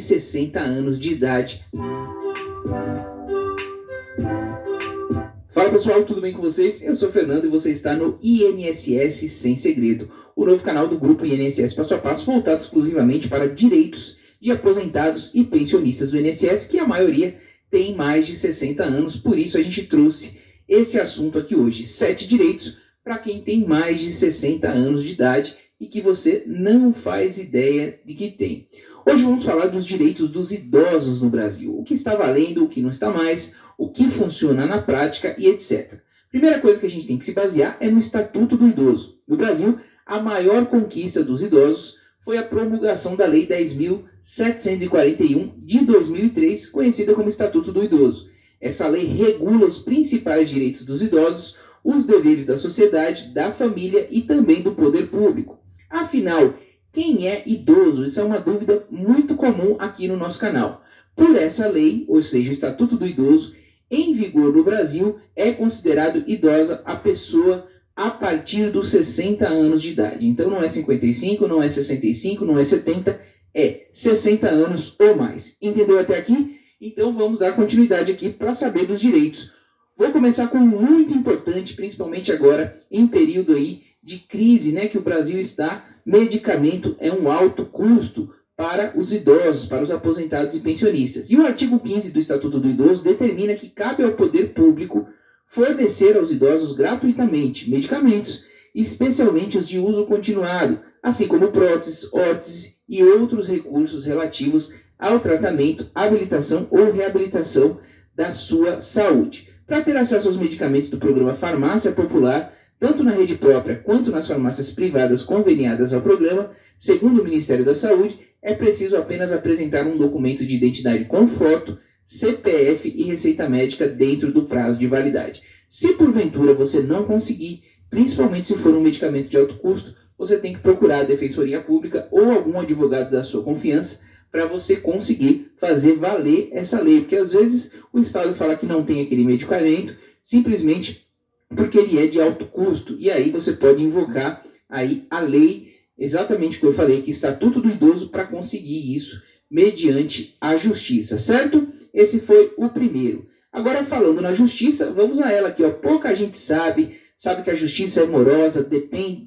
60 anos de idade. Fala pessoal, tudo bem com vocês? Eu sou o Fernando e você está no INSS Sem Segredo, o novo canal do grupo INSS Passo a Passo, voltado exclusivamente para direitos de aposentados e pensionistas do INSS, que a maioria tem mais de 60 anos, por isso a gente trouxe esse assunto aqui hoje, 7 direitos para quem tem mais de 60 anos de idade e que você não faz ideia de que tem. Hoje vamos falar dos direitos dos idosos no Brasil, o que está valendo, o que não está mais, o que funciona na prática e etc. Primeira coisa que a gente tem que se basear é no Estatuto do Idoso. No Brasil, a maior conquista dos idosos foi a promulgação da Lei 10.741 de 2003, conhecida como Estatuto do Idoso. Essa lei regula os principais direitos dos idosos, os deveres da sociedade, da família e também do poder público. Afinal, quem é idoso? Isso é uma dúvida muito comum aqui no nosso canal. Por essa lei, ou seja, o Estatuto do Idoso, em vigor no Brasil, é considerado idosa a pessoa a partir dos 60 anos de idade. Então não é 55, não é 65, não é 70, é 60 anos ou mais. Entendeu até aqui? Então vamos dar continuidade aqui para saber dos direitos. Vou começar com um muito importante, principalmente agora em período aí de crise, né, que o Brasil está. Medicamento é um alto custo para os idosos, para os aposentados e pensionistas. E o artigo 15 do Estatuto do Idoso determina que cabe ao poder público fornecer aos idosos gratuitamente medicamentos, especialmente os de uso continuado, assim como próteses, órteses e outros recursos relativos ao tratamento, habilitação ou reabilitação da sua saúde. Para ter acesso aos medicamentos do programa Farmácia Popular, tanto na rede própria quanto nas farmácias privadas conveniadas ao programa, segundo o Ministério da Saúde, é preciso apenas apresentar um documento de identidade com foto, CPF e receita médica dentro do prazo de validade. Se porventura você não conseguir, principalmente se for um medicamento de alto custo, você tem que procurar a Defensoria Pública ou algum advogado da sua confiança para você conseguir fazer valer essa lei. Porque às vezes o Estado fala que não tem aquele medicamento, simplesmente porque ele é de alto custo. E aí você pode invocar aí a lei, exatamente o que eu falei, que Estatuto do Idoso, para conseguir isso mediante a justiça, certo? Esse foi o primeiro. Agora, falando na justiça, vamos a ela aqui, ó. Pouca gente sabe que a justiça é morosa,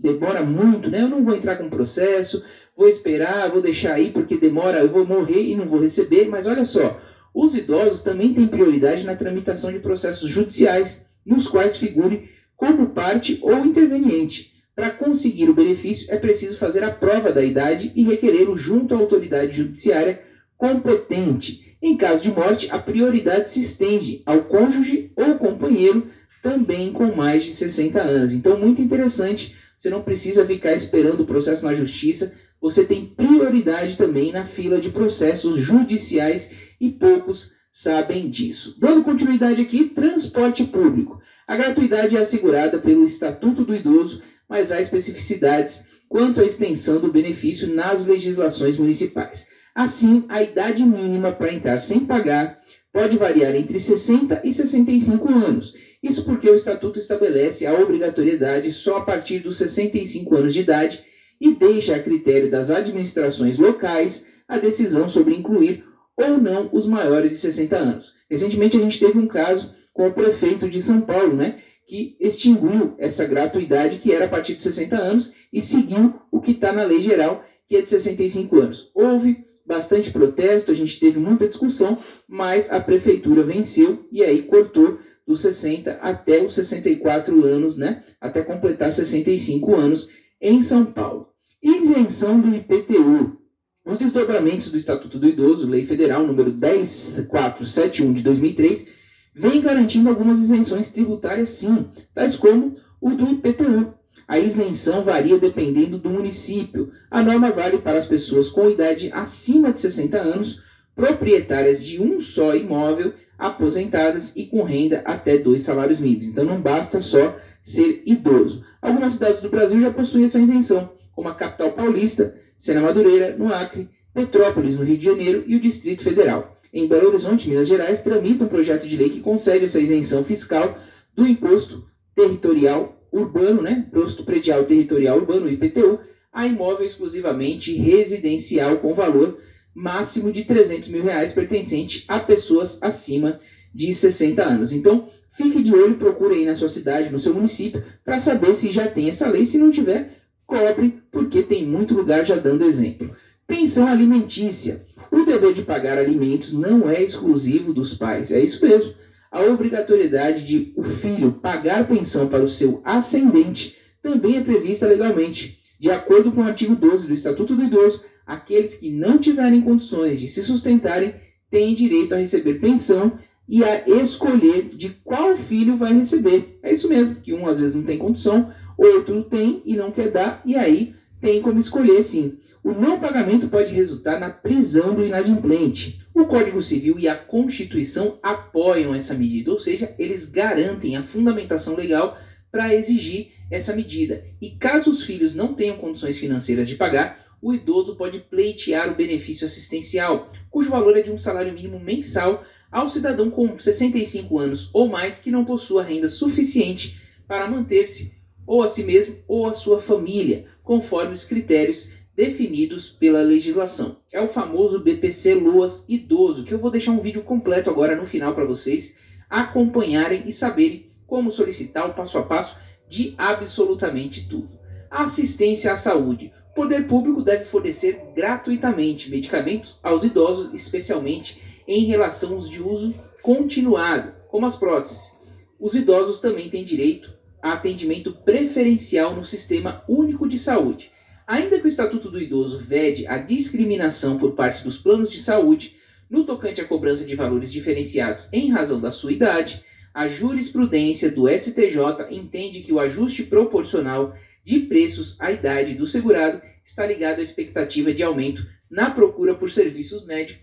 demora muito, né? Eu não vou entrar com processo, vou esperar, vou deixar aí porque demora, eu vou morrer e não vou receber, mas olha só, os idosos também têm prioridade na tramitação de processos judiciais, nos quais figure como parte ou interveniente. Para conseguir o benefício, é preciso fazer a prova da idade e requerê-lo junto à autoridade judiciária competente. Em caso de morte, a prioridade se estende ao cônjuge ou companheiro, também com mais de 60 anos. Então, muito interessante, você não precisa ficar esperando o processo na justiça, você tem prioridade também na fila de processos judiciais e poucos sabem disso. Dando continuidade aqui, transporte público. A gratuidade é assegurada pelo Estatuto do Idoso, mas há especificidades quanto à extensão do benefício nas legislações municipais. Assim, a idade mínima para entrar sem pagar pode variar entre 60 e 65 anos. Isso porque o Estatuto estabelece a obrigatoriedade só a partir dos 65 anos de idade e deixa a critério das administrações locais a decisão sobre incluir ou não os maiores de 60 anos. Recentemente a gente teve um caso com o prefeito de São Paulo, né, que extinguiu essa gratuidade que era a partir de 60 anos e seguiu o que está na lei geral, que é de 65 anos. Houve bastante protesto, a gente teve muita discussão, mas a prefeitura venceu e aí cortou dos 60 até os 64 anos, né, até completar 65 anos em São Paulo. Isenção do IPTU. Os desdobramentos do Estatuto do Idoso, Lei Federal número 10471 de 2003, vem garantindo algumas isenções tributárias sim, tais como o do IPTU. A isenção varia dependendo do município. A norma vale para as pessoas com idade acima de 60 anos, proprietárias de um só imóvel, aposentadas e com renda até 2 salários mínimos. Então não basta só ser idoso. Algumas cidades do Brasil já possuem essa isenção, como a capital paulista, Sena Madureira, no Acre, Petrópolis, no Rio de Janeiro e o Distrito Federal. Em Belo Horizonte, Minas Gerais, tramita um projeto de lei que concede essa isenção fiscal do Imposto Territorial Urbano, né? Imposto Predial Territorial Urbano, IPTU, a imóvel exclusivamente residencial com valor máximo de R$300 mil pertencente a pessoas acima de 60 anos. Então, fique de olho, procure aí na sua cidade, no seu município, para saber se já tem essa lei. Se não tiver, cobre, porque tem muito lugar já dando exemplo. Pensão alimentícia. O dever de pagar alimentos não é exclusivo dos pais, é isso mesmo. A obrigatoriedade de o filho pagar pensão para o seu ascendente também é prevista legalmente. De acordo com o artigo 12 do Estatuto do Idoso, aqueles que não tiverem condições de se sustentarem têm direito a receber pensão e a escolher de qual filho vai receber. É isso mesmo, que um às vezes não tem condição, outro tem e não quer dar, e aí tem como escolher sim. O não pagamento pode resultar na prisão do inadimplente. O Código Civil e a Constituição apoiam essa medida, ou seja, eles garantem a fundamentação legal para exigir essa medida. E caso os filhos não tenham condições financeiras de pagar, o idoso pode pleitear o benefício assistencial, cujo valor é de um salário mínimo mensal ao cidadão com 65 anos ou mais que não possua renda suficiente para manter-se ou a si mesmo ou a sua família, conforme os critérios definidos pela legislação. É o famoso BPC Loas Idoso, que eu vou deixar um vídeo completo agora no final para vocês acompanharem e saberem como solicitar o passo a passo de absolutamente tudo. Assistência à saúde. O poder público deve fornecer gratuitamente medicamentos aos idosos, especialmente em relação aos de uso continuado, como as próteses. Os idosos também têm direito a atendimento preferencial no Sistema Único de Saúde. Ainda que o Estatuto do Idoso vede a discriminação por parte dos planos de saúde no tocante à cobrança de valores diferenciados em razão da sua idade, a jurisprudência do STJ entende que o ajuste proporcional de preços à idade do segurado está ligado à expectativa de aumento na procura por serviços médicos.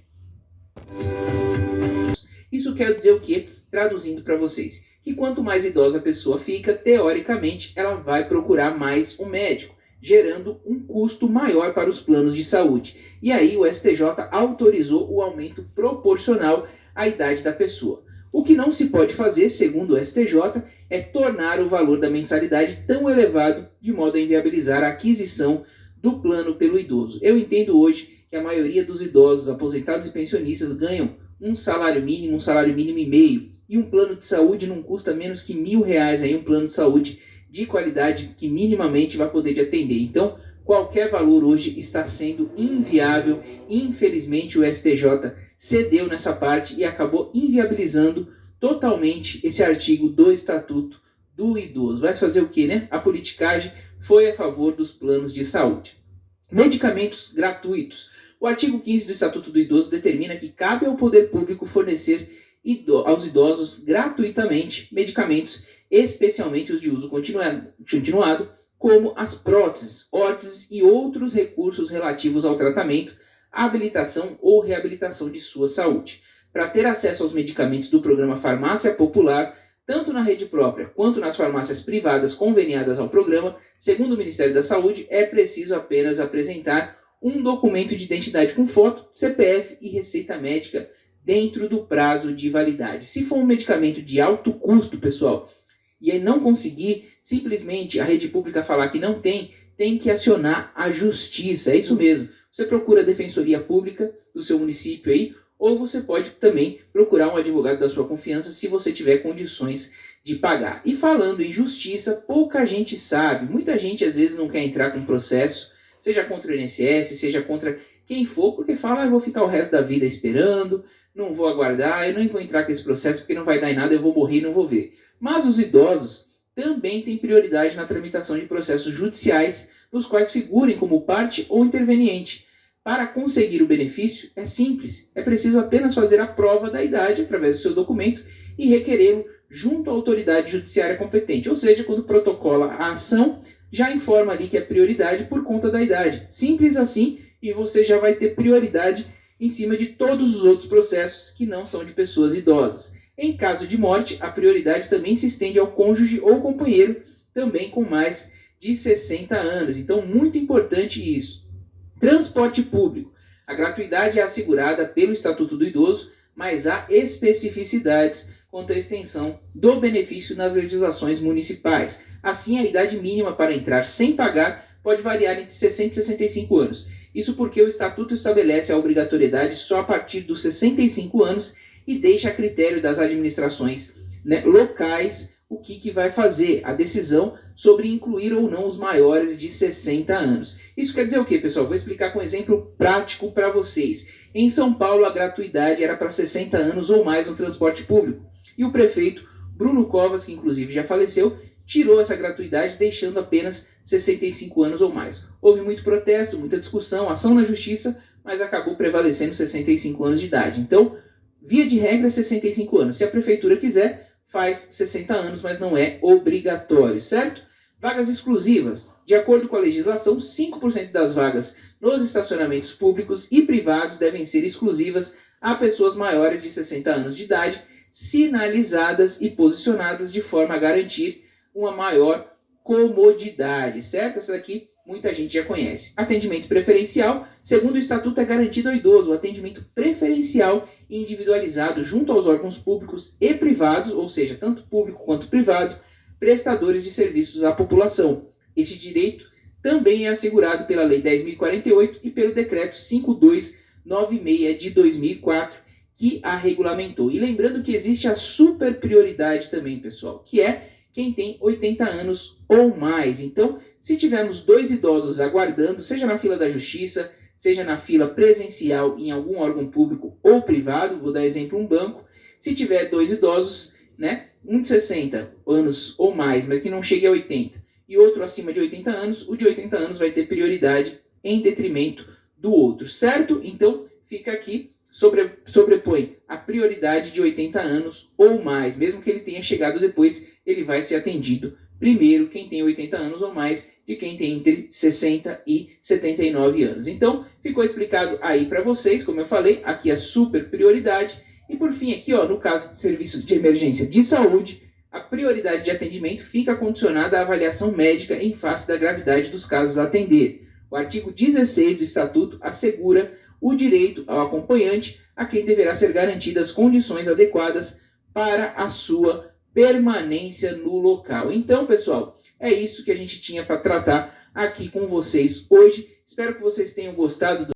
Isso quer dizer o quê? Traduzindo para vocês, que quanto mais idosa a pessoa fica, teoricamente, ela vai procurar mais um médico, gerando um custo maior para os planos de saúde. E aí o STJ autorizou o aumento proporcional à idade da pessoa. O que não se pode fazer, segundo o STJ, é tornar o valor da mensalidade tão elevado de modo a inviabilizar a aquisição do plano pelo idoso. Eu entendo hoje que a maioria dos idosos, aposentados e pensionistas ganham um salário mínimo e meio, e um plano de saúde não custa menos que R$1.000 aí, um plano de saúde de qualidade que minimamente vai poder te atender. Então, qualquer valor hoje está sendo inviável. Infelizmente, o STJ cedeu nessa parte e acabou inviabilizando totalmente esse artigo do Estatuto do Idoso. Vai fazer o quê, né? A politicagem foi a favor dos planos de saúde. Medicamentos gratuitos. O artigo 15 do Estatuto do Idoso determina que cabe ao poder público fornecer aos idosos gratuitamente medicamentos, especialmente os de uso continuado, como as próteses, órteses e outros recursos relativos ao tratamento, habilitação ou reabilitação de sua saúde. Para ter acesso aos medicamentos do programa Farmácia Popular, tanto na rede própria quanto nas farmácias privadas conveniadas ao programa, segundo o Ministério da Saúde, é preciso apenas apresentar um documento de identidade com foto, CPF e receita médica dentro do prazo de validade. Se for um medicamento de alto custo, pessoal, e aí não conseguir, simplesmente a rede pública falar que não tem que acionar a justiça. É isso mesmo. Você procura a defensoria pública do seu município aí, ou você pode também procurar um advogado da sua confiança se você tiver condições de pagar. E falando em justiça, pouca gente sabe. Muita gente às vezes não quer entrar com processo, seja contra o INSS, seja contra quem for, porque fala, eu vou ficar o resto da vida esperando, não vou aguardar, eu nem vou entrar com esse processo porque não vai dar em nada, eu vou morrer e não vou ver. Mas os idosos também têm prioridade na tramitação de processos judiciais, nos quais figurem como parte ou interveniente. Para conseguir o benefício, é simples, é preciso apenas fazer a prova da idade através do seu documento e requerê-lo junto à autoridade judiciária competente. Ou seja, quando protocola a ação, já informa ali que é prioridade por conta da idade. Simples assim, e você já vai ter prioridade em cima de todos os outros processos que não são de pessoas idosas. Em caso de morte, a prioridade também se estende ao cônjuge ou companheiro, também com mais de 60 anos. Então, muito importante isso. Transporte público. A gratuidade é assegurada pelo Estatuto do Idoso, mas há especificidades quanto à extensão do benefício nas legislações municipais. Assim, a idade mínima para entrar sem pagar pode variar entre 60 e 65 anos. Isso porque o Estatuto estabelece a obrigatoriedade só a partir dos 65 anos e deixa a critério das administrações, né, locais o que vai fazer a decisão sobre incluir ou não os maiores de 60 anos. Isso quer dizer o quê, pessoal? Vou explicar com um exemplo prático para vocês. Em São Paulo, a gratuidade era para 60 anos ou mais no transporte público. E o prefeito Bruno Covas, que inclusive já faleceu, tirou essa gratuidade, deixando apenas 65 anos ou mais. Houve muito protesto, muita discussão, ação na justiça, mas acabou prevalecendo 65 anos de idade. Então, via de regra, 65 anos. Se a prefeitura quiser, faz 60 anos, mas não é obrigatório, certo? Vagas exclusivas. De acordo com a legislação, 5% das vagas nos estacionamentos públicos e privados devem ser exclusivas a pessoas maiores de 60 anos de idade, sinalizadas e posicionadas de forma a garantir uma maior comodidade, certo? Essa daqui muita gente já conhece. Atendimento preferencial. Segundo o Estatuto, é garantido ao idoso o atendimento preferencial e individualizado junto aos órgãos públicos e privados, ou seja, tanto público quanto privado, prestadores de serviços à população. Esse direito também é assegurado pela Lei 10.048 e pelo Decreto 5296 de 2004, que a regulamentou. E lembrando que existe a super prioridade também, pessoal, que é quem tem 80 anos ou mais. Então, se tivermos 2 idosos aguardando, seja na fila da justiça, seja na fila presencial em algum órgão público ou privado, vou dar exemplo, um banco, se tiver 2 idosos, né, um de 60 anos ou mais, mas que não chegue a 80, e outro acima de 80 anos, o de 80 anos vai ter prioridade em detrimento do outro, certo? Então, fica aqui, sobrepõe a prioridade de 80 anos ou mais, mesmo que ele tenha chegado depois, ele vai ser atendido primeiro quem tem 80 anos ou mais de quem tem entre 60 e 79 anos. Então, ficou explicado aí para vocês, como eu falei, aqui a super prioridade. E por fim aqui, ó, no caso de serviço de emergência de saúde, a prioridade de atendimento fica condicionada à avaliação médica em face da gravidade dos casos a atender. O artigo 16 do Estatuto assegura o direito ao acompanhante, a quem deverá ser garantidas condições adequadas para a sua permanência no local. Então, pessoal, é isso que a gente tinha para tratar aqui com vocês hoje. Espero que vocês tenham gostado